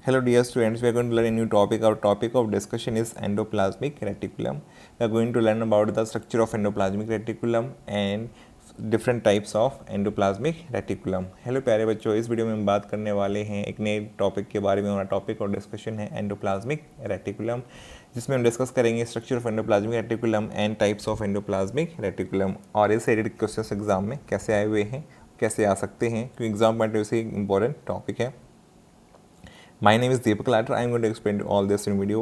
Hello dear students, we are going to learn a new topic. Our topic of discussion is endoplasmic reticulum. We are going to learn about the structure of endoplasmic reticulum and different types of endoplasmic reticulum. Hello प्यारे बच्चों, इस video में हम बात करने वाले हैं एक नए टॉपिक के बारे में। हमारा टॉपिक और डिस्कशन है एंडोप्लाज्मिक रेटिकुलम, जिसमें हम डिस्कस करेंगे structure of endoplasmic reticulum and types of endoplasmic reticulum और इससे रिलेटेड क्वेश्चंस एग्जाम में कैसे आए हुए हैं, कैसे आ सकते हैं, क्योंकि एग्जाम पॉइंट से एक इंपॉर्टेंट टॉपिक है। My name is Deepak Latter. I am going to explain all this in video.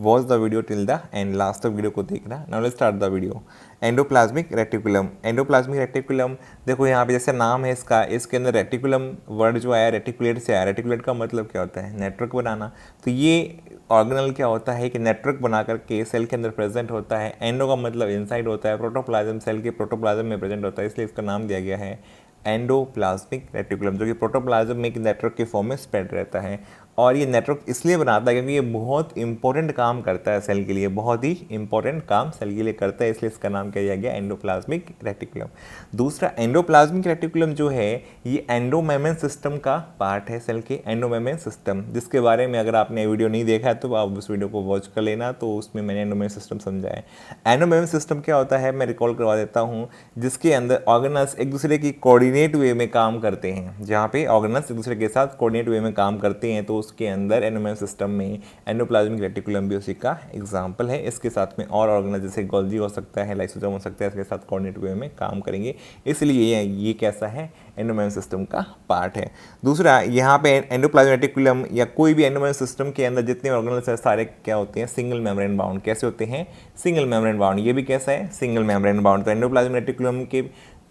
Watch the video till the end. Last तक वीडियो को देखना। Now let's start the video. Endoplasmic reticulum. Endoplasmic reticulum देखो यहाँ पे जैसे नाम है इसका, इसके अंदर रेटिकुलम वर्ड जो आया रेटिकुलेट से आया। रेटिकुलेट का मतलब क्या होता है? नेटवर्क बनाना। तो ये ऑर्गेनल क्या होता है कि नेटवर्क बना करके सेल के अंदर प्रेजेंट होता है। एंडो का मतलब इनसाइड होता है, प्रोटोप्लाज्म सेल के प्रोटोप्लाज्म में प्रेजेंट होता है, इसलिए इसका नाम दिया गया है एंडोप्लाज्मिक रेटिकुलम, जो कि प्रोटोप्लाज्म में एक नेटवर्क के फॉर्म में स्प्रेड रहता है। और ये नेटवर्क इसलिए बनाता है क्योंकि ये बहुत इंपॉर्टेंट काम करता है सेल के लिए, बहुत ही इंपॉर्टेंट काम सेल के लिए करता है, इसलिए इसका नाम क्या दिया गया एंडोप्लाज्मिक रेटिकुलम। दूसरा, एंडोप्लाज्मिक रेटिकुलम जो है ये एंडोमेम्ब्रेन सिस्टम का पार्ट है सेल के, एंडोमेम्ब्रेन सिस्टम, जिसके बारे में अगर आपने वीडियो नहीं देखा है तो आप उस वीडियो को वॉच कर लेना, तो उसमें मैंने एंडोमेम्ब्रेन सिस्टम समझाया है। एंडोमेम्ब्रेन सिस्टम क्या होता है मैं रिकॉल करवा देता हूँ, जिसके अंदर ऑर्गेनल्स एक दूसरे की कोऑर्डिनेट वे में काम करते हैं। जहाँ पे ऑर्गेनल्स एक दूसरे के साथ कोऑर्डिनेट वे में काम करते हैं, तो उसके अंदर एंडोमेम्ब्रेन सिस्टम में एंडोप्लाज्मिक रेटिकुलम भी उसी का एग्जांपल है। इसके साथ में और ऑर्गेनल जैसे गोल्जी हो सकता है, लाइसोसोम हो सकता है, इसके साथ कोऑर्डिनेट वे में काम करेंगे, इसलिए ये कैसा है एंडोमेम्ब्रेन सिस्टम का पार्ट है। दूसरा, यहाँ पे एंडोप्लाज्मिक रेटिकुलम या कोई भी एंडोमेम्ब्रेन सिस्टम के अंदर जितने ऑर्गेनल्स हैं सारे क्या होते हैं? Single membrane bound. कैसे होते हैं? Single membrane bound. ये भी कैसा है? Single membrane bound. तो एंडोप्लाज्मिक रेटिकुलम के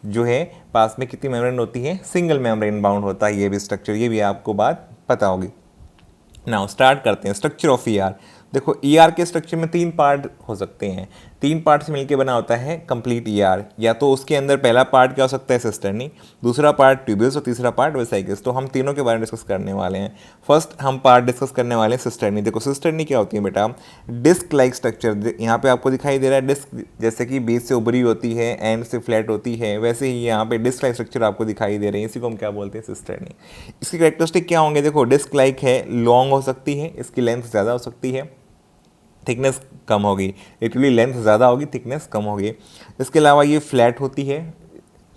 जो है पास में कितनी मेम्ब्रेन होती है? सिंगल मेम्ब्रेन बाउंड होता है ये भी स्ट्रक्चर, ये भी आपको बात पता होगी। नाउ स्टार्ट करते हैं स्ट्रक्चर ऑफ ईआर। देखो ईआर के स्ट्रक्चर में तीन पार्ट हो सकते हैं, तीन पार्ट से मिलकर बना होता है कंप्लीट ईआर। या तो उसके अंदर पहला पार्ट क्या हो सकता है? सिस्टर्नी, दूसरा पार्ट ट्यूब्यूल्स और तीसरा पार्ट वेसाइकल्स। तो हम तीनों के बारे में डिस्कस करने वाले हैं। फर्स्ट हम पार्ट डिस्कस करने वाले हैं सिस्टर्नी। देखो सिस्टर्नी क्या होती है बेटा? डिस्क लाइक स्ट्रक्चर, यहाँ पे आपको दिखाई दे रहा है डिस्क, जैसे कि बेस से उभरी होती है, एंड से फ्लैट होती है, वैसे ही यहाँ पे डिस्क लाइक स्ट्रक्चर आपको दिखाई दे रहे हैं, इसी को हम क्या बोलते हैं? सिस्टर्नी। इसकी कैरेक्टरिस्टिक क्या होंगे? देखो डिस्क लाइक है, लॉन्ग हो सकती है, इसकी लेंथ ज़्यादा हो सकती है, थिकनेस कम होगी। लिटरली लेंथ ज़्यादा होगी, थिकनेस कम होगी। इसके अलावा ये फ्लैट होती है,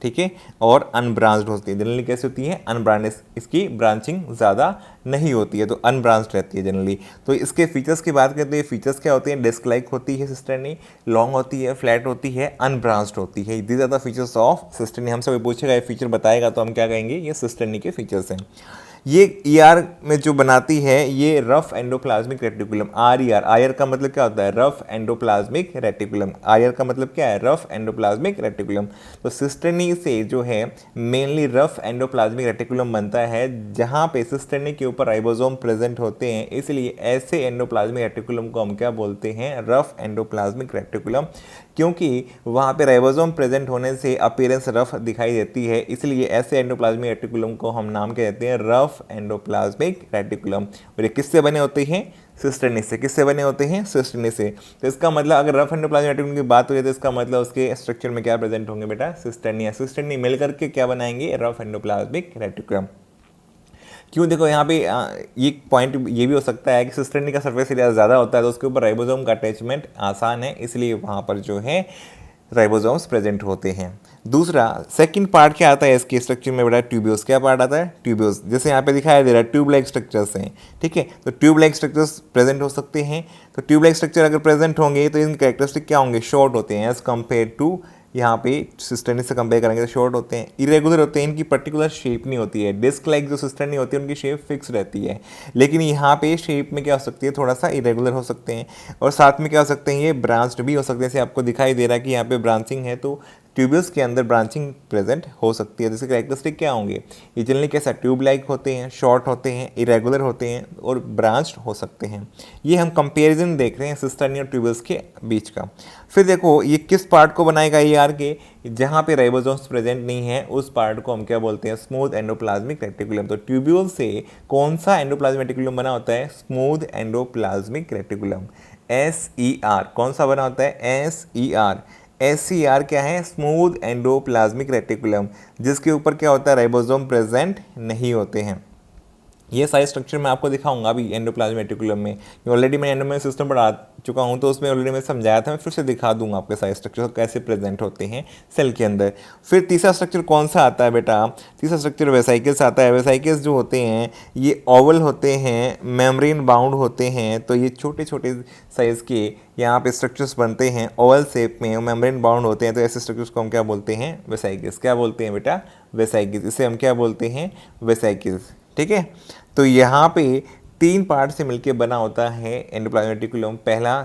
ठीक है, और अनब्रांच्ड होती है। जनरली कैसे होती है? अनब्रांच्ड, इसकी ब्रांचिंग ज़्यादा नहीं होती है, तो अनब्रांच्ड रहती है जनरली। तो इसके फीचर्स की बात करें तो ये फीचर्स क्या होते हैं? डिस्क लाइक होती है सिस्टर्नी, लॉन्ग होती है, फ्लैट होती है, अनब्रांच्ड होती है। These are the features of cisternae. हमसे कोई पूछेगा ये फीचर बताएगा तो हम क्या कहेंगे? ये सिस्टर्नी के फीचर्स हैं। ये ईआर में जो बनाती है ये rough endoplasmic reticulum, R R का मतलब क्या होता है? Rough endoplasmic reticulum. आर का मतलब क्या है? Rough endoplasmic reticulum. तो सिस्टर्नी से जो है मेनली रफ एंडोप्लाज्मिक रेटिकुलम बनता है, जहाँ पे सिस्टर्नी के ऊपर राइबोसोम प्रेजेंट होते हैं, इसलिए ऐसे एंडोप्लाज्मिक रेटिकुलम को हम क्या बोलते हैं? Rough endoplasmic reticulum. क्योंकि वहाँ पे राइबोसोम प्रेजेंट होने से अपीयरेंस रफ दिखाई देती है, इसलिए ऐसे एंडोप्लाज्मिक रेटिकुलम को हम नाम क्या देते हैं? Rough endoplasmic reticulum. और ये किससे बने होते हैं? सिस्टर्नी से। किससे बने होते हैं? सिस्टर्नी से। तो इसका मतलब अगर रफ एंडोप्लाज्मिक रेटिकुलम की बात हो जाए तो इसका मतलब उसके स्ट्रक्चर में क्या प्रेजेंट होंगे बेटा? सिस्टर्नी। सिस्टर्नी मिलकर के क्या बनाएंगे? Rough endoplasmic reticulum. क्यों? देखो यहाँ पे ये पॉइंट ये भी हो सकता है कि सिस्टर्नी का सर्फेस एरिया ज़्यादा होता है, तो उसके ऊपर राइबोसोम का अटैचमेंट आसान है, इसलिए वहाँ पर जो है राइबोसोम्स प्रेजेंट होते हैं। दूसरा, सेकंड पार्ट क्या आता है इसके स्ट्रक्चर में बेटा? ट्यूब्यूल्स। क्या पार्ट आता है? ट्यूब्यूल्स। जैसे यहाँ पे दिखाई दे रहा है ट्यूब लाइक स्ट्रक्चर्स हैं, ठीक है, तो ट्यूब लाइक स्ट्रक्चर्स प्रेजेंट हो सकते हैं। तो ट्यूब लाइक स्ट्रक्चर अगर प्रेजेंट होंगे तो इनके कैरेक्टरिस्टिक क्या होंगे? शॉर्ट होते हैं एज कम्पेयर टू, यहाँ पे सिस्टर्नी से कंपेयर करेंगे तो शॉर्ट होते हैं, इरेगुलर होते हैं, इनकी पर्टिकुलर शेप नहीं होती है। डिस्क लाइक जो सिस्टर्नी होती है उनकी शेप फिक्स रहती है, लेकिन यहाँ पे शेप में क्या हो सकती है? थोड़ा सा इरेगुलर हो सकते हैं, और साथ में क्या हो सकते हैं? ये ब्रांच्ड भी हो सकते हैं। जैसे आपको दिखाई दे रहा है कि यहाँ पे ब्रांचिंग है, तो ट्यूब्यूल्स के अंदर ब्रांचिंग प्रेजेंट हो सकती है। जैसे कैरेक्टरिस्टिक क्या होंगे? ये जनरली कैसा? ट्यूब लाइक होते हैं, शॉर्ट होते हैं, इरेगुलर होते हैं और ब्रांच्ड हो सकते हैं। ये हम कंपैरिजन देख रहे हैं सिस्टर्नी और ट्यूब्यूल्स के बीच का। फिर देखो ये किस पार्ट को बनाएगा ईआर के? जहाँ पे राइबोसोम्स प्रेजेंट नहीं है उस पार्ट को हम क्या बोलते हैं? Smooth endoplasmic reticulum. तो ट्यूब्यूल से कौन सा एंडोप्लाज्मिक रेटिकुलम बना होता है? Smooth endoplasmic reticulum, SER। कौन सा बना होता है? SER। SCR क्या है? स्मूथ एंडोप्लाज्मिक रेटिकुलम, जिसके ऊपर क्या होता है? राइबोसोम प्रेजेंट नहीं होते हैं। ये सारे स्ट्रक्चर मैं आपको दिखाऊंगा अभी एंडोप्लाज्मिक रेटिकुलम में। ऑलरेडी मैं एंडोप्लाज्मिक सिस्टम पढ़ा चुका हूँ, तो उसमें ऑलरेडी मैं समझाया था, मैं फिर से दिखा दूंगा आपके सारे स्ट्रक्चर कैसे प्रेजेंट होते हैं सेल के अंदर। फिर तीसरा स्ट्रक्चर कौन सा आता है बेटा? तीसरा स्ट्रक्चर वेसाइकल्स आता है। वेसाइकल्स जो होते हैं ये ओवल होते हैं, मेम्ब्रेन बाउंड होते हैं, तो ये छोटे छोटे साइज के यहाँ पे स्ट्रक्चर्स बनते हैं ओवल शेप में, मेम्ब्रेन बाउंड होते हैं, तो ऐसे स्ट्रक्चर्स को हम क्या बोलते हैं? वेसाइकल्स। क्या बोलते हैं बेटा? वेसाइकल्स। इसे हम क्या बोलते हैं? वेसाइकल्स। ठीक है, तो यहाँ पे 3 पार्ट से मिलके बना होता है एंडोप्लाज्मिक रेटिकुलम। पहला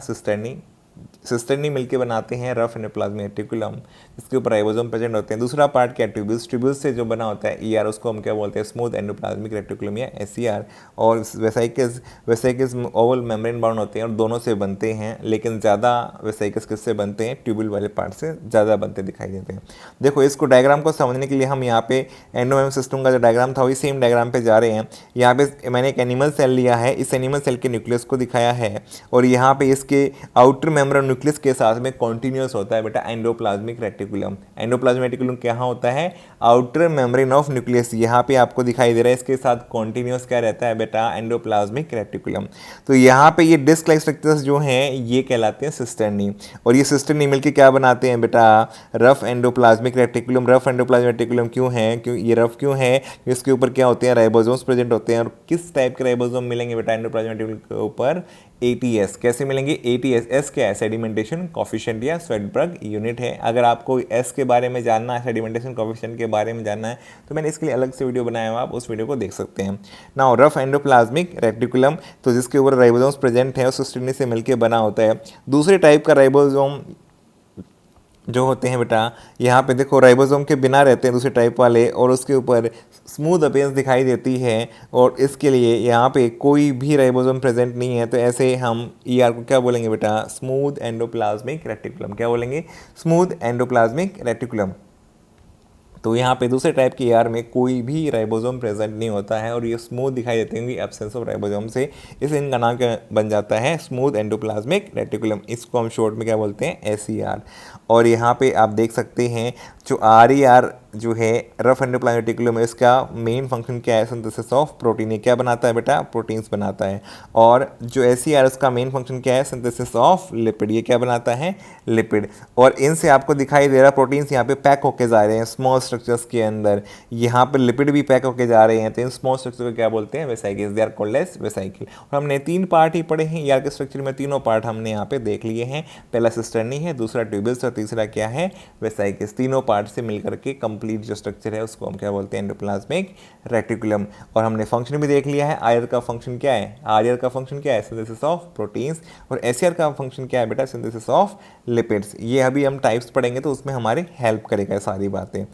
सिस्टर्नी मिलके बनाते हैं रफ एंडोप्लाज्मिक रेटिकुलम, जिसके ऊपर राइबोसोम प्रेजेंट होते हैं। दूसरा पार्ट क्या? ट्यूब्यूल्स। ट्यूब्यूल्स से जो बना होता है ईआर, उसको हम क्या बोलते हैं? स्मूथ एंडोप्लाज्मिक रेटिकुलम या एसईआर। और वेसाइकल्स ओवल मेम्ब्रेन बाउंड होते हैं और दोनों से बनते हैं, लेकिन ज़्यादा वेसाइकल्स किससे बनते हैं? ट्यूब्यूल वाले पार्ट से ज़्यादा बनते दिखाई देते हैं। देखो, इसको डायग्राम को समझने के लिए हम यहाँ पे एंडोमेम सिस्टम का जो डायग्राम था वही सेम डायग्राम पे जा रहे हैं। यहाँ पे मैंने एक एनिमल सेल लिया है, इस एनिमल सेल के न्यूक्लियस को दिखाया है, और यहाँ पे इसके आउटर मेम्ब्रेन न्यूक्लियस के साथ में कॉन्टिन्यूस होता है बेटा एंडोप्लाज्मिक रेटिकुलम। एंडोप्लाज्मिक रेटिकुलम क्या होता है? Outer membrane of nucleus. यहाँ पे आपको दिखाई दे रहा है, इसके साथ कॉन्टिन्यूस क्या रहता है बेटा? Endoplasmic reticulum. तो यहाँ पे ये डिस्क लाइक स्ट्रक्चर्स जो हैं ये कहलाते हैं सिस्टर्नी, और ये सिस्टर्नी मिलकर क्या बनाते हैं बेटा? Rough endoplasmic reticulum. Rough endoplasmic reticulum क्यों है? क्यों ये रफ क्यों है? इसके ऊपर क्या होते हैं? राइबोसोम्स प्रेजेंट होते हैं। और किस टाइप के राइबोसोम मिलेंगे बेटा एंडोप्लाज्मिक रेटिकुलम के ऊपर? ATS। कैसे मिलेंगे? ATS। एस क्या है? सेडिमेंटेशन कॉफिशिएंट या स्वेडबर्ग यूनिट है। अगर आपको एस के बारे में जानना है, सेडिमेंटेशन कॉफिशिएंट के बारे में जानना है, तो मैंने इसके लिए अलग से वीडियो बनाया हुआ, आप उस वीडियो को देख सकते हैं। नाउ रफ एंडोप्लाज्मिक रेटिकुलम, तो जिसके ऊपर राइबोसोम्स प्रेजेंट है, उस सिस्टर्नी से मिलकर बना होता है। दूसरे टाइप का राइबोसोम जो होते हैं बेटा, यहाँ पे देखो राइबोसोम के बिना रहते हैं दूसरे टाइप वाले, और उसके ऊपर स्मूथ अपीयरेंस दिखाई देती है, और इसके लिए यहाँ पे कोई भी राइबोसोम प्रेजेंट नहीं है, तो ऐसे हम ईआर को क्या बोलेंगे बेटा? Smooth endoplasmic reticulum. क्या बोलेंगे? Smooth endoplasmic reticulum. तो यहाँ पे दूसरे टाइप के ईआर में कोई भी राइबोसोम प्रेजेंट नहीं होता है, और ये स्मूथ दिखाई देते हैं एब्सेंस ऑफ राइबोसोम से, इस इनका नाम क्या बन जाता है? Smooth endoplasmic reticulum. इसको हम शॉर्ट में क्या बोलते हैं? एसईआर। और यहाँ पे आप देख सकते हैं जो आरईआर जो है रफ एंडोप्लाज्मिक रेटिकुलम है, इसका मेन फंक्शन क्या है? Synthesis of protein. ये क्या बनाता है बेटा? प्रोटीन्स बनाता है। और जो एसईआर उसका मेन फंक्शन क्या है? Synthesis of lipid. ये क्या बनाता है? लिपिड। और इनसे आपको दिखाई दे रहा है प्रोटीन्स यहाँ पे पैक होके जा रहे हैं स्मॉल स्ट्रक्चर्स के अंदर, यहाँ पर लिपिड भी पैक होके जा रहे हैं, तो इन स्मॉल स्ट्रक्चर को क्या बोलते हैं? Vesicles. They are called as vesicle. और हमने 3 पार्ट ही पढ़े हैं ईआर के स्ट्रक्चर में, तीनों पार्ट हमने यहाँ पे देख लिए हैं। पहला सिस्टर्नी है, दूसरा ट्यूबल्स, और तीसरा क्या है? वेसाइकल्स। तीनों पार्ट से मिलकर के कंप्लीट जो स्ट्रक्चर है उसको हम क्या बोलते हैं? Endoplasmic reticulum. और हमने फंक्शन भी देख लिया है। आर का फंक्शन क्या है? आर का फंक्शन क्या है? Synthesis of proteins. और एसईआर का फंक्शन क्या है बेटा? Synthesis of lipids. ये अभी हम टाइप्स पढ़ेंगे तो उसमें हमारी हेल्प करेगा सारी बातें।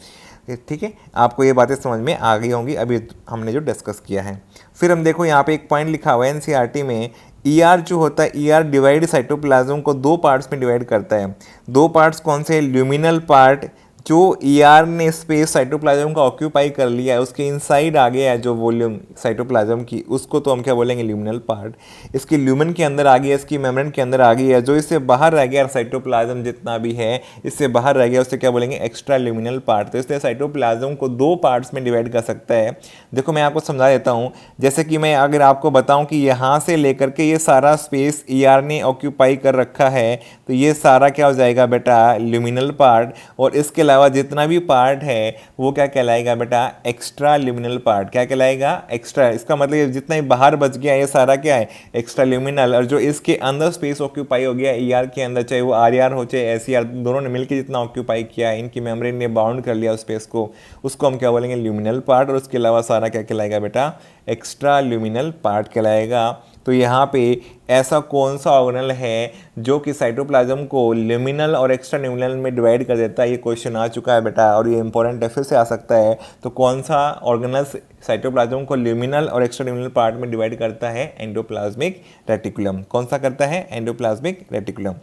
ठीक है, आपको ये बातें समझ में आ गई होंगी अभी हमने जो डिस्कस किया है। फिर हम देखो यहाँ पे एक पॉइंट लिखा हुआ है एनसीईआरटी में, ईआर जो होता है, ईआर डिवाइड साइटोप्लाज्म को 2 पार्ट्स में डिवाइड करता है। 2 पार्ट्स कौन से? ल्यूमिनल पार्ट, जो ईआर ने स्पेस साइटोप्लाज्म का ऑक्यूपाई कर लिया है, उसके इनसाइड आ गया है जो वॉल्यूम साइटोप्लाज्म की, उसको तो हम क्या बोलेंगे? Luminal part. इसके ल्यूमन के अंदर आ गया, इसकी मेम्ब्रेन के अंदर आ गई है, जो इससे बाहर रह गया साइटोप्लाज्म जितना भी है, इससे बाहर रह गया, उससे क्या बोलेंगे? Extra luminal part. तो इसलिए साइटोप्लाज्म को 2 पार्ट्स में डिवाइड कर सकता है। देखो मैं आपको समझा देता हूँ, जैसे कि मैं अगर आपको बताऊँ कि यहाँ से लेकर के ये सारा स्पेस ईआर ने ऑक्यूपाई कर रखा है, तो ये सारा क्या हो जाएगा बेटा? Luminal part. और इसके अलावा जितना भी पार्ट है वो क्या कहलाएगा बेटा? Extra luminal part. क्या कहलाएगा? एक्स्ट्रा। इसका मतलब जितना ही बाहर बच गया ये सारा क्या है? Extra luminal. और जो इसके अंदर स्पेस ऑक्यूपाई हो गया ईआर के अंदर, चाहे वो आरईआर हो चाहे एसईआर, दोनों ने मिलकर जितना ऑक्यूपाई किया है, इनकी मेम्ब्रेन ने बाउंड कर लिया स्पेस को, उसको हम क्या बोलेंगे? Luminal part. और उसके अलावा सारा क्या कहलाएगा बेटा? एक्स्ट्रा ल्यूमिनल पार्ट कहलाएगा। तो यहाँ पे ऐसा कौन सा ऑर्गेनल है जो कि साइटोप्लाज्म को ल्यूमिनल और एक्स्ट्रा ल्यूमिनल में डिवाइड कर देता है? ये क्वेश्चन आ चुका है बेटा, और ये इंपॉर्टेंट है, फिर से आ सकता है। तो कौन सा ऑर्गेनल साइटोप्लाज्म को ल्यूमिनल और एक्स्ट्रा ल्यूमिनल पार्ट में डिवाइड करता है? Endoplasmic reticulum. कौन सा करता है? Endoplasmic reticulum.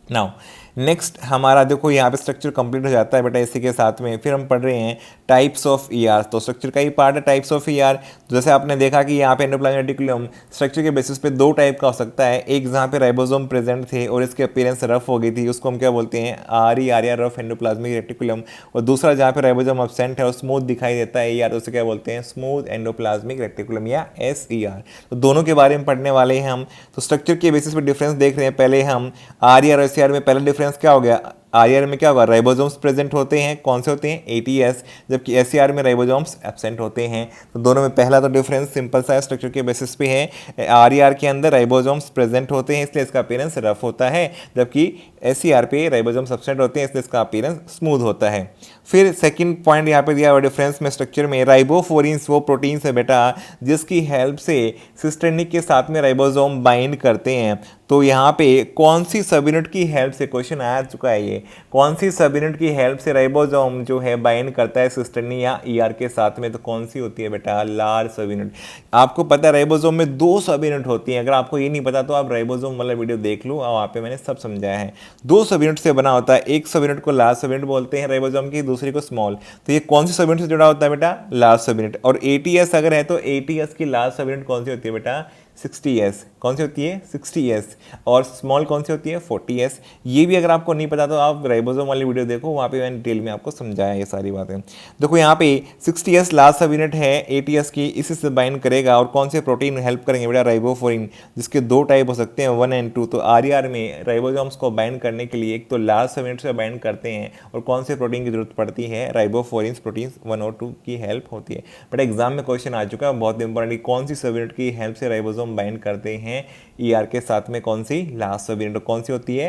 नाउ नेक्स्ट हमारा देखो यहाँ पे स्ट्रक्चर कंप्लीट हो जाता है बेटा इसी के साथ में। फिर हम पढ़ रहे हैं टाइप्स ऑफ ईआर। तो स्ट्रक्चर का ही पार्ट है टाइप्स ऑफ ईआर। जैसे आपने देखा कि यहाँ पे एंडोप्लाज्मिक रेटिकुलम स्ट्रक्चर के बेसिस पे दो टाइप का हो सकता है। एक जहाँ पे राइबोसोम प्रेजेंट थे और इसके अपीयरेंस रफ हो गई थी, उसको हम क्या बोलते हैं, आर ई आर या रफ एंडोप्लाज्मिक रेटिकुलम। और दूसरा जहाँ पे राइबोसोम एब्सेंट है और स्मूथ दिखाई देता है यार, तो उसे क्या बोलते हैं, स्मूथ एंडोप्लाज्मिक रेटिकुलम या एस ई आर। तो दोनों के बारे में पढ़ने वाले हैं हम। तो स्ट्रक्चर के बेसिस पे डिफरेंस देख रहे हैं। पहले हम आर ई आर और एस ई आर में पहला डिफरेंस क्या हो गया, आर में क्या होगा, राइबोसोम्स प्रेजेंट होते हैं, कौन से होते हैं, एटीएस, जबकि एसईआर में राइबोसोम्स एब्सेंट होते हैं। तो दोनों में पहला तो डिफरेंस सिंपल सा स्ट्रक्चर के बेसिस पे है। आर के अंदर राइबोसोम्स प्रेजेंट होते हैं इसलिए इसका अपीयरेंस रफ होता है, जबकि एसईआर पे राइबोसोम्स एब्सेंट होते हैं इसलिए इसका अपीयरेंस स्मूथ होता है। फिर सेकंड पॉइंट यहाँ पे दिया हुआ डिफरेंस में स्ट्रक्चर में, राइबोफोरिन्स वो प्रोटीन्स है बेटा जिसकी हेल्प से सिस्टेनिक के साथ में राइबोसोम बाइंड करते हैं। तो यहाँ पे कौन सी सब यूनिट की हेल्प से, क्वेश्चन आ चुका है ये, कौन सी सब यूनिट की हेल्प से राइबोसोम जो है बाइंड करता है सिस्टेनिन या ईआर के साथ में, तो कौन सी होती है बेटा, लार्ज सब यूनिट। आपको पता है राइबोसोम में दो सब यूनिट होती हैं। अगर आपको ये नहीं पता तो आप राइबोसोम वाला वीडियो देख लो और वहाँ पे मैंने सब समझाया है। दो सब यूनिट से बना होता है, एक सब यूनिट को लार्ज सब यूनिट बोलते हैं राइबोसोम की, दूसरी को स्मॉल। तो ये कौन सी सब यूनिट से जुड़ा होता है बेटा, लार्ज सब यूनिट। और एटीएस अगर है तो एटीएस की लार्ज सब यूनिट कौन सी होती है बेटा, 60s। कौन सी होती है, 60s। और स्मॉल कौन सी होती है, 40s। ये भी अगर आपको नहीं पता तो आप राइबोसोम वाली वीडियो देखो, वहाँ पे मैंने डिटेल में आपको समझाया ये सारी बातें। देखो यहाँ पे 60s लास्ट सब यूनिट है एटीएस की, इसी से बाइंड करेगा। और कौन से प्रोटीन हेल्प करेंगे बेटा, राइबोफोरिन, जिसके दो टाइप हो सकते हैं 1 और 2। तो आर में राइबोसोम्स को बाइंड करने के लिए एक तो लास्ट सब यूनिट से बाइंड करते हैं, और कौन से प्रोटीन की जरूरत पड़ती है, राइबोफोरिन्स प्रोटीन 1 और 2 की हेल्प होती है। बट एग्जाम में क्वेश्चन आ चुका है बहुत इंपॉर्टेंट, कौन सी सब यूनिट की हेल्प से राइबोसोम बाइंड करते हैं ईआर के साथ में, कौन सी, लास्ट सब यूनिट कौन सी होती है,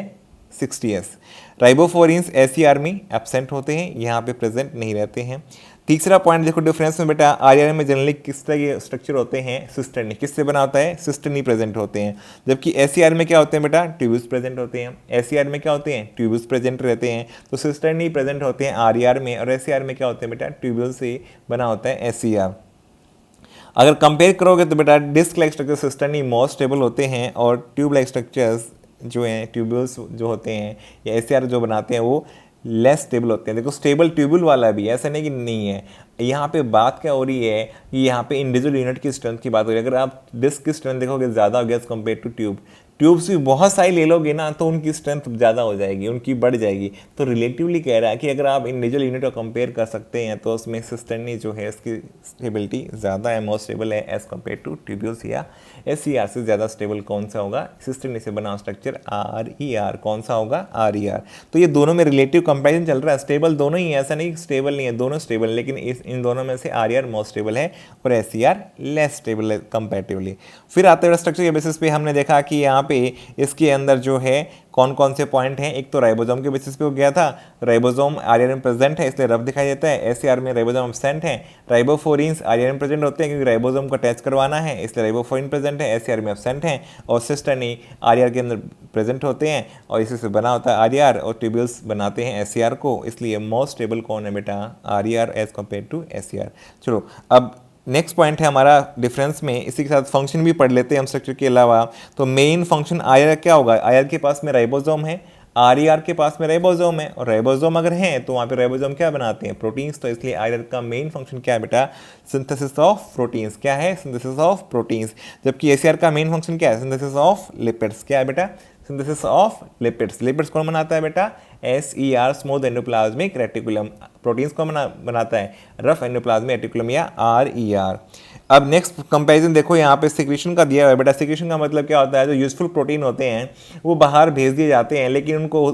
60s। राइबोफोरिन्स एसईआर में एब्सेंट होते हैं, यहाँ पे प्रेजेंट नहीं रहते हैं। तीसरा पॉइंट देखो डिफरेंस में बेटा, आर में जनरली किस तरह के स्ट्रक्चर होते हैं, सिस्टर्नी, किससे बना होता है, सिस्टर्नी प्रेजेंट होते हैं। जबकि एसईआर में क्या होते हैं बेटा, ट्यूब्यूल्स प्रेजेंट होते हैं। एसईआर में क्या होते हैं, ट्यूब्यूल्स प्रेजेंट रहते हैं। तो सिस्टर्नी प्रेजेंट होते हैं आर में, और एसईआर में क्या होते हैं बेटा, ट्यूब्यूल से बना होता है एसईआर। अगर कंपेयर करोगे तो बेटा disc like structure cisternae most stable होते हैं, और ट्यूब लाइक स्ट्रक्चर्स जो हैं, ट्यूब्यूल्स जो होते हैं या एसईआर जो बनाते हैं, वो लेस स्टेबल होते हैं। देखो स्टेबल ट्यूबुल वाला भी है, ऐसा नहीं कि नहीं है। यहाँ पे बात क्या हो रही है कि यहाँ पे इंडिविजुअल यूनिट की स्ट्रेंथ की बात हो रही है। अगर आप डिस्क की स्ट्रेंथ देखोगे ज़्यादा हो गया as compare to tube, tubes भी बहुत सारी ले लोगे ना तो उनकी स्ट्रेंथ ज़्यादा हो जाएगी, उनकी बढ़ जाएगी। तो रिलेटिवली कह रहा है कि अगर आप इंडिविजुअल यूनिट को कंपेयर कर सकते हैं तो उसमें सिस्टर्नी जो है इसकी स्टेबिलिटी ज़्यादा है, मोस्ट स्टेबल है एज कम्पेयर टू ट्यूब्यूल्स या एसईआर से ज़्यादा स्टेबल कौन सा होगा, सिस्टर्नी से बना स्ट्रक्चर आरईआर, कौन सा होगा, आरईआर। तो ये दोनों में रिलेटिव कंपेरिजन चल रहा है, स्टेबल दोनों ही है, ऐसा नहीं स्टेबल नहीं है, दोनों स्टेबल, लेकिन इन दोनों में से आरईआर मोस्ट स्टेबल है और एसईआर लेस स्टेबल है कंपैरेटिवली। फिर आते हुए स्ट्रक्चर के बेसिस पे हमने देखा कि यहाँ पे इसके अंदर जो है कौन कौन से पॉइंट हैं। एक तो राइबोसोम के बेसिस पे हो गया था, राइबोसोम आरईआर में प्रेजेंट है इसलिए रफ दिखाई देता है। एसईआर में राइबोसोम एब्सेंट है। राइबोफोरिन्स आरईआर में प्रेजेंट होते हैं क्योंकि राइबोसोम को अटैच करवाना है इसलिए राइबोफोरिन प्रेजेंट है, एसईआर में एब्सेंट है। और सिस्टर्नी आरईआर के अंदर प्रेजेंट होते हैं और इसी से बना होता है आरईआर, और ट्यूब्यूल्स बनाते हैं एसईआर को, इसलिए मोस्ट स्टेबल कौन है बेटा, RER as compare to SER. चलो अब नेक्स्ट पॉइंट है हमारा डिफरेंस में, इसी के साथ फंक्शन भी पढ़ लेते हैं हम स्ट्रक्चर के अलावा। तो मेन फंक्शन आरईआर क्या होगा, आरईआर के पास में राइबोसोम है, आरईआर के पास में राइबोसोम है, और राइबोसोम अगर है तो वहाँ पे राइबोसोम क्या बनाते हैं, प्रोटीन्स। तो इसलिए आरईआर का मेन फंक्शन क्या है बेटा, सिंथेसिस ऑफ प्रोटीन्स। क्या है, सिंथेसिस ऑफ प्रोटीन्स। जबकि एसईआर का मेन फंक्शन क्या है, सिंथेसिस ऑफ लिपिड्स। क्या है बेटा, सिंथेसिस ऑफ लिपिड्स। लिपिड्स कौन बनाता है बेटा, SER smooth endoplasmic reticulum. Proteins कौन बनाता है, रफ एंडोप्लाज्मिक रेटिकुलम या आरईआर। अब नेक्स्ट कंपैरिजन देखो, यहाँ पे सिक्रीशन का दिया हुआ है बेटा। सिक्रीशन का मतलब क्या होता है, जो यूजफुल प्रोटीन होते हैं वो बाहर भेज दिए जाते हैं, लेकिन उनको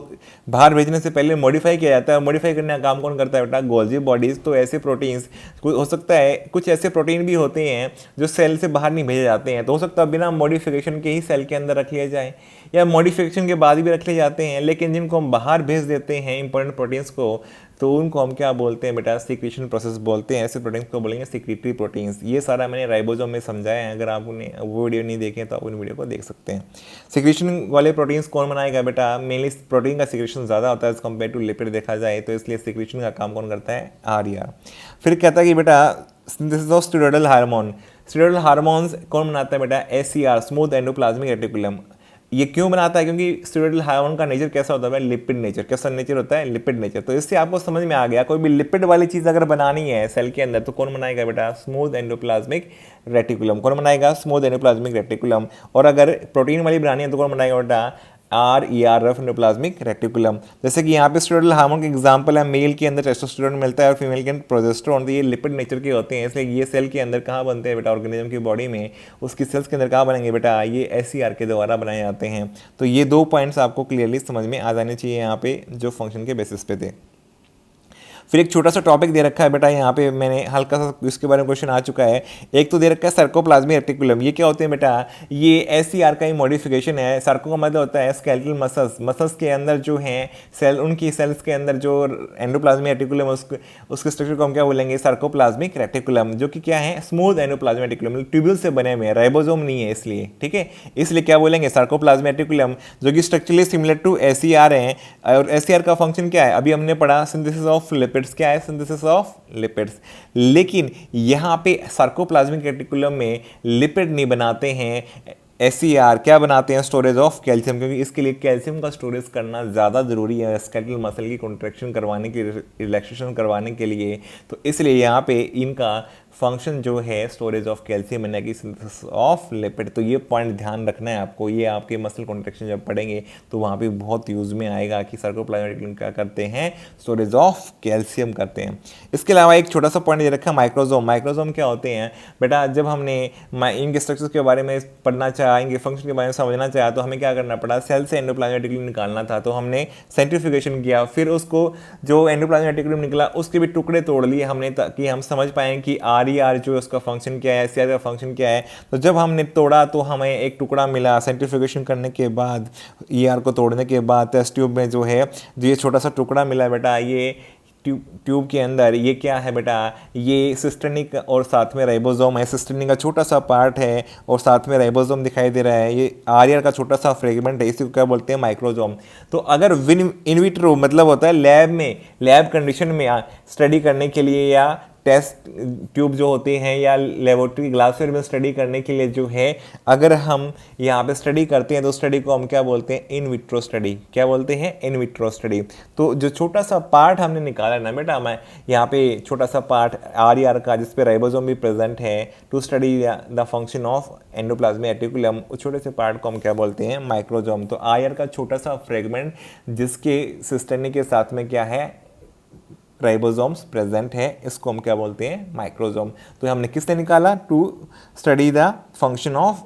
बाहर भेजने से पहले मॉडिफाई किया जाता है। मॉडिफाई करने का काम कौन करता है बेटा, गोल्जी बॉडीज। तो ऐसे प्रोटीन्स हो सकता है, कुछ ऐसे प्रोटीन भी होते हैं जो सेल से बाहर नहीं भेजे जाते हैं, तो हो सकता है बिना मॉडिफिकेशन के ही सेल के अंदर रख लिया जाए, या मॉडिफिकेशन के बाद भी रख लिए जाते हैं, लेकिन जिनको हम बाहर भेज देते हैं इंपॉर्टेंट प्रोटीन्स को, तो उनको हम क्या बोलते हैं बेटा, सिक्रीशन प्रोसेस बोलते हैं। ऐसे प्रोटीन्स को बोलेंगे सिक्रीटरी प्रोटीन्स। ये सारा मैंने राइबोसोम में समझाया है, अगर आपने वो वीडियो नहीं देखे तो आप उन वीडियो को देख सकते हैं। सिक्रीशन वाले प्रोटीन्स कौन बनाएगा बेटा, मेनली प्रोटीन का सिक्रीशन ज़्यादा होता है एज कम्पेयर टू लिपिड देखा जाए, तो इसलिए सिक्रीशन का काम कौन करता है, आरईआर। फिर कहता है कि बेटा synthesis of steroidal hormone. Steroidal hormones कौन बनाता है बेटा, एसईआर स्मूथ एंडोप्लाज्मिक रेटिकुलम। ये क्यों बनाता है, क्योंकि स्टेरॉयडल हार्मोन का नेचर कैसा होता है, लिपिड नेचर। कैसा नेचर होता है, लिपिड नेचर। तो इससे आपको समझ में आ गया, कोई भी लिपिड वाली चीज़ अगर बनानी है सेल के अंदर तो कौन बनाएगा बेटा, स्मूथ एंडोप्लाज्मिक रेटिकुलम। कौन बनाएगा, स्मूथ एंडोप्लाज्मिक रेटिकुलम। और अगर प्रोटीन वाली बनानी है तो कौन बनाएगा बेटा, RER एंडोप्लाज्मिक रेटिकुलम। जैसे कि यहाँ पे स्टेरॉयडल हार्मोन का एग्जांपल है, मेल के अंदर टेस्टोस्टेरोन मिलता है और फीमेल के अंदर प्रोजेस्टेरोन। तो ये लिपिड नेचर के होते हैं, इसलिए ये सेल के अंदर कहाँ बनते हैं बेटा, ऑर्गेनिज्म की बॉडी में, उसकी सेल्स के अंदर कहाँ बनेंगे बेटा, ये SCR के द्वारा बनाए जाते हैं। तो ये 2 पॉइंट्स आपको क्लियरली समझ में आ जाने चाहिए यहाँ पे, जो फंक्शन के बेसिस पे थे। फिर एक छोटा सा टॉपिक दे रखा है बेटा, यहाँ पे मैंने हल्का सा इसके बारे में क्वेश्चन आ चुका है। एक तो दे रखा है सार्कोप्लाज्मिक रेटिकुलम। ये क्या होते हैं बेटा, ये SCR का ही मॉडिफिकेशन है। सार्को का मतलब होता है स्केलेटल मसल्स। मसल्स के अंदर जो हैं सेल, उनकी सेल्स के अंदर जो एंडोप्लाज्मिक रेटिकुलम उसके स्ट्रक्चर को हम क्या बोलेंगे, सार्कोप्लाज्मिक रेटिकुलम, जो कि क्या है, स्मूथ एंडोप्लाज्मिक रेटिकुलम, ट्यूब्यूल से बने हुए हैं, राइबोसोम नहीं है इसलिए, ठीक है। इसलिए क्या बोलेंगे, सार्कोप्लाज्मिक रेटिकुलम, जो कि स्ट्रक्चरली सिमिलर टू SCR है। और SCR का फंक्शन क्या है, अभी हमने पढ़ा, सिंथेसिस ऑफ लिपिड्स। क्या है, सिंथेसिस ऑफ लिपिड्स। लेकिन यहाँ पे सार्कोप्लाज्मिक रेटिकुलम में लिपिड नहीं बनाते हैं, SCR क्या बनाते हैं, स्टोरेज ऑफ कैल्शियम, क्योंकि इसके लिए कैल्शियम का स्टोरेज करना ज़्यादा ज़रूरी है स्केलेटल मसल की कॉन्ट्रैक्शन करवाने के, रिलैक्सेशन करवाने के लिए। तो इसलिए यहाँ पे इनका फंक्शन जो है स्टोरेज ऑफ कैल्शियम है कि सिंथेसिस ऑफ लिपिड। तो ये पॉइंट ध्यान रखना है आपको, ये आपके मसल कॉन्ट्रैक्शन जब पढ़ेंगे तो वहाँ पे बहुत यूज़ में आएगा कि सार्कोप्लाज्मिक क्या करते हैं, स्टोरेज ऑफ कैल्शियम करते हैं। इसके अलावा एक छोटा सा पॉइंट ये रखा है, माइक्रोजोम। माइक्रोजोम क्या होते हैं बेटा, जब हमने इनके स्ट्रक्चर्स के बारे में पढ़ना चाहा, इनके फंक्शन के बारे में समझना चाहा, तो हमें क्या करना पड़ा, सेल से एंडोप्लाज्मिक रेटिकुलम निकालना था। तो हमने सेंट्रीफ्यूगेशन किया, फिर उसको जो एंडोप्लाज्मिक रेटिकुलम निकला उसके भी टुकड़े तोड़ लिए हमने, ताकि हम समझ पाएँ कि RER जो उसका फंक्शन क्या है, SCR का फंक्शन क्या है। तो जब हमने तोड़ा तो हमें एक टुकड़ा मिला, सेंट्रीफ्यूगेशन करने के बाद, ER को तोड़ने के बाद टेस्ट ट्यूब में जो है, जो ये छोटा सा टुकड़ा मिला बेटा, ये ट्यूब के अंदर ये क्या है बेटा, ये सिस्टर्निक और साथ में राइबोसोम है। सिस्टर्निक का छोटा सा पार्ट है और साथ में राइबोसोम दिखाई दे रहा है। ये RER का छोटा सा फ्रेगमेंट है, इसी को क्या बोलते हैं, माइक्रोजोम। तो अगर इन विट्रो मतलब होता है लैब में, लैब कंडीशन में स्टडी करने के लिए, या टेस्ट ट्यूब जो होते हैं, या लेबोरेटरी ग्लासवेयर में स्टडी करने के लिए जो है, अगर हम यहाँ पे स्टडी करते हैं तो स्टडी को हम क्या बोलते हैं, इन विट्रो स्टडी। क्या बोलते हैं, इन विट्रो स्टडी। तो जो छोटा सा पार्ट हमने निकाला ना बेटा, मैं यहाँ पे छोटा सा पार्ट RER का, जिसपे राइबोसोम भी प्रेजेंट है, to study the function of endoplasmic reticulum, उस छोटे से पार्ट को हम क्या बोलते हैं, माइक्रोजोम। तो RER का छोटा सा फ्रेगमेंट जिसके सिस्टर्नी के साथ में क्या है, राइबोसोम्स प्रेजेंट है, इसको हम क्या बोलते हैं, माइक्रोजोम। तो हमने किसने निकाला, to study the function of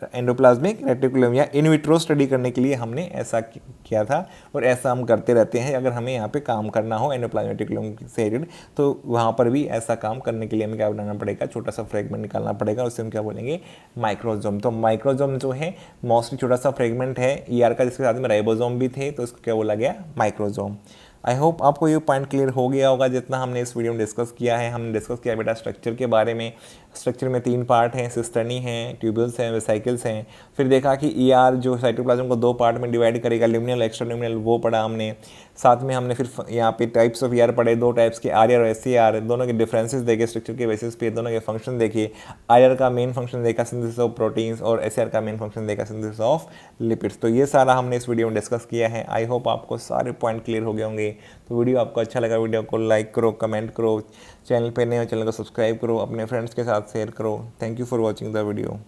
endoplasmic reticulum, या इन विट्रो स्टडी करने के लिए हमने ऐसा किया था। और ऐसा हम करते रहते हैं, अगर हमें यहाँ पे काम करना हो एंडोप्लाज्मिक रेटिकुलम से रिलेटेड, तो वहाँ पर भी ऐसा काम करने के लिए हमें क्या बनाना पड़ेगा, छोटा सा फ्रेगमेंट निकालना पड़ेगा, उससे हम क्या बोलेंगे, माइक्रोजोम। तो माइक्रोजोम जो है मोस्टली छोटा सा फ्रेगमेंट है ER का, जिसके साथ में राइबोसोम भी थे, तो इसको क्या बोला गया, माइक्रोजोम। आई होप आपको ये पॉइंट क्लियर हो गया होगा जितना हमने इस वीडियो में डिस्कस किया है। हमने डिस्कस किया बेटा स्ट्रक्चर के बारे में। स्ट्रक्चर में 3 पार्ट हैं, सिस्टर्नी हैं, ट्यूबल्स हैं, वेसाइकल्स हैं। फिर देखा कि ER जो साइटोप्लाज्म को 2 पार्ट में डिवाइड करेगा, लिमिनल एक्स्ट्राल्युमिनल, वो पढ़ा हमने। साथ में हमने फिर यहाँ पे टाइप्स ऑफ ER पढ़े, 2 टाइप्स के, RER और SCR, दोनों के डिफरेंसेस देखे स्ट्रक्चर के बेसिस पे, दोनों के फंक्शन देखे। RER का मेन फंक्शन देखा, सिंथेसिस ऑफ प्रोटीन्स, और SCR का मेन फंक्शन देखा, सिंथेसिस ऑफ लिपिड्स। तो ये सारा हमने इस वीडियो में डिस्कस किया है। आई होप आपको सारे पॉइंट क्लियर हो गए होंगे। तो वीडियो आपको अच्छा लगा, वीडियो को लाइक करो, कमेंट करो, चैनल पे नए हो चैनल को सब्सक्राइब करो, अपने फ्रेंड्स के साथ शेयर करो। Thank you for watching the video.